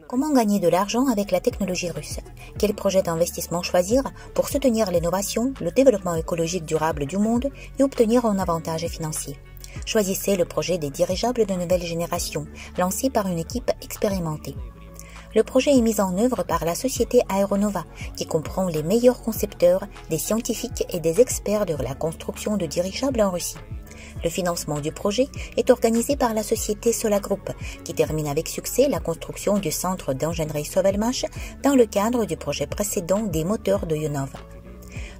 Comment gagner de l'argent avec la technologie russe? Quel projet d'investissement choisir pour soutenir l'innovation, le développement écologique durable du monde et obtenir un avantage financier? Choisissez le projet des dirigeables de nouvelle génération, lancé par une équipe expérimentée. Le projet est mis en œuvre par la société Aeronova, qui comprend les meilleurs concepteurs, des scientifiques et des experts de la construction de dirigeables en Russie. Le financement du projet est organisé par la société Sola Group, qui termine avec succès la construction du centre d'ingénierie Sovelmash dans le cadre du projet précédent des moteurs de Yonov.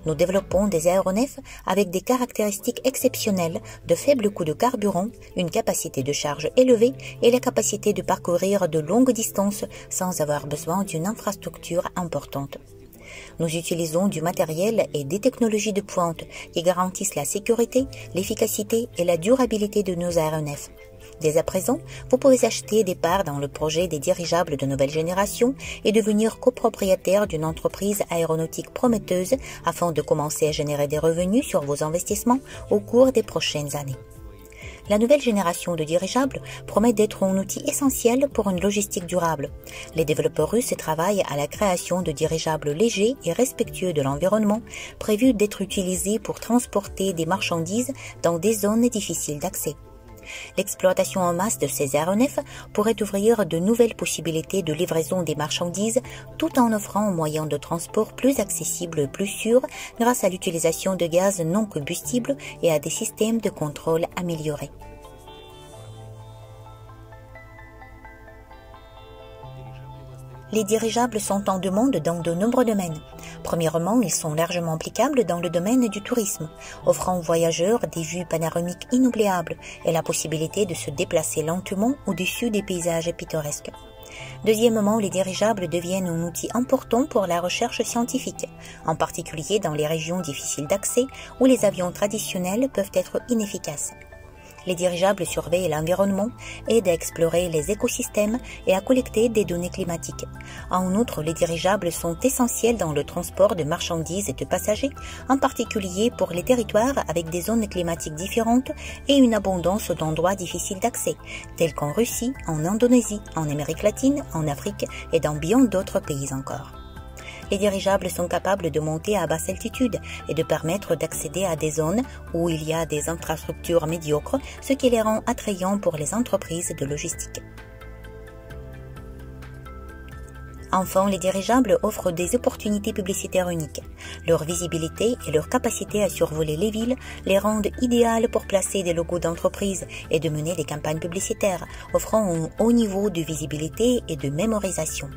Nous développons des aéronefs avec des caractéristiques exceptionnelles de faible coût de carburant, une capacité de charge élevée et la capacité de parcourir de longues distances sans avoir besoin d'une infrastructure importante. Nous utilisons du matériel et des technologies de pointe qui garantissent la sécurité, l'efficacité et la durabilité de nos aéronefs. Dès à présent, vous pouvez acheter des parts dans le projet des dirigeables de nouvelle génération et devenir copropriétaire d'une entreprise aéronautique prometteuse afin de commencer à générer des revenus sur vos investissements au cours des prochaines années. La nouvelle génération de dirigeables promet d'être un outil essentiel pour une logistique durable. Les développeurs russes travaillent à la création de dirigeables légers et respectueux de l'environnement, prévus d'être utilisés pour transporter des marchandises dans des zones difficiles d'accès. L'exploitation en masse de ces aéronefs pourrait ouvrir de nouvelles possibilités de livraison des marchandises tout en offrant un moyen de transport plus accessible et plus sûr grâce à l'utilisation de gaz non combustibles et à des systèmes de contrôle améliorés. Les dirigeables sont en demande dans de nombreux domaines. Premièrement, ils sont largement applicables dans le domaine du tourisme, offrant aux voyageurs des vues panoramiques inoubliables et la possibilité de se déplacer lentement au-dessus des paysages pittoresques. Deuxièmement, les dirigeables deviennent un outil important pour la recherche scientifique, en particulier dans les régions difficiles d'accès où les avions traditionnels peuvent être inefficaces. Les dirigeables surveillent l'environnement, aident à explorer les écosystèmes et à collecter des données climatiques. En outre, les dirigeables sont essentiels dans le transport de marchandises et de passagers, en particulier pour les territoires avec des zones climatiques différentes et une abondance d'endroits difficiles d'accès, tels qu'en Russie, en Indonésie, en Amérique latine, en Afrique et dans bien d'autres pays encore. Les dirigeables sont capables de monter à basse altitude et de permettre d'accéder à des zones où il y a des infrastructures médiocres, ce qui les rend attrayants pour les entreprises de logistique. Enfin, les dirigeables offrent des opportunités publicitaires uniques. Leur visibilité et leur capacité à survoler les villes les rendent idéales pour placer des logos d'entreprise et de mener des campagnes publicitaires, offrant un haut niveau de visibilité et de mémorisation.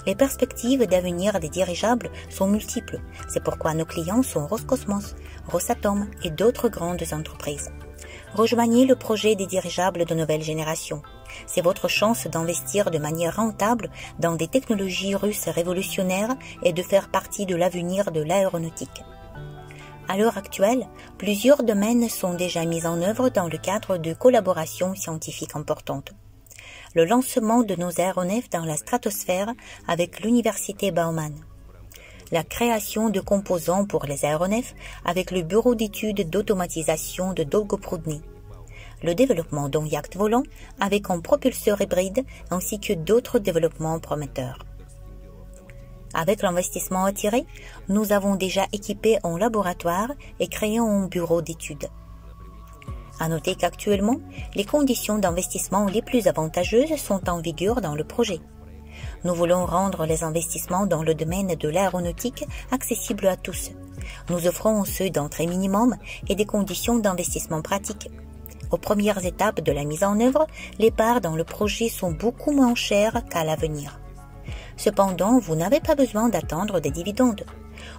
Les perspectives d'avenir des dirigeables sont multiples. C'est pourquoi nos clients sont Roscosmos, Rosatom et d'autres grandes entreprises. Rejoignez le projet des dirigeables de nouvelle génération. C'est votre chance d'investir de manière rentable dans des technologies russes révolutionnaires et de faire partie de l'avenir de l'aéronautique. À l'heure actuelle, plusieurs domaines sont déjà mis en œuvre dans le cadre de collaborations scientifiques importantes. Le lancement de nos aéronefs dans la stratosphère avec l'université Bauman, la création de composants pour les aéronefs avec le bureau d'études d'automatisation de Dolgoprudny, le développement d'un yacht volant avec un propulseur hybride ainsi que d'autres développements prometteurs. Avec l'investissement attiré, nous avons déjà équipé un laboratoire et créé un bureau d'études. À noter qu'actuellement, les conditions d'investissement les plus avantageuses sont en vigueur dans le projet. Nous voulons rendre les investissements dans le domaine de l'aéronautique accessibles à tous. Nous offrons un seuil d'entrée minimum et des conditions d'investissement pratiques. Aux premières étapes de la mise en œuvre, les parts dans le projet sont beaucoup moins chères qu'à l'avenir. Cependant, vous n'avez pas besoin d'attendre des dividendes.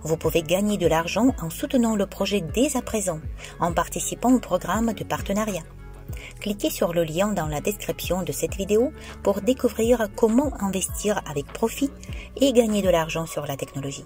Vous pouvez gagner de l'argent en soutenant le projet dès à présent, en participant au programme de partenariat. Cliquez sur le lien dans la description de cette vidéo pour découvrir comment investir avec profit et gagner de l'argent sur la technologie.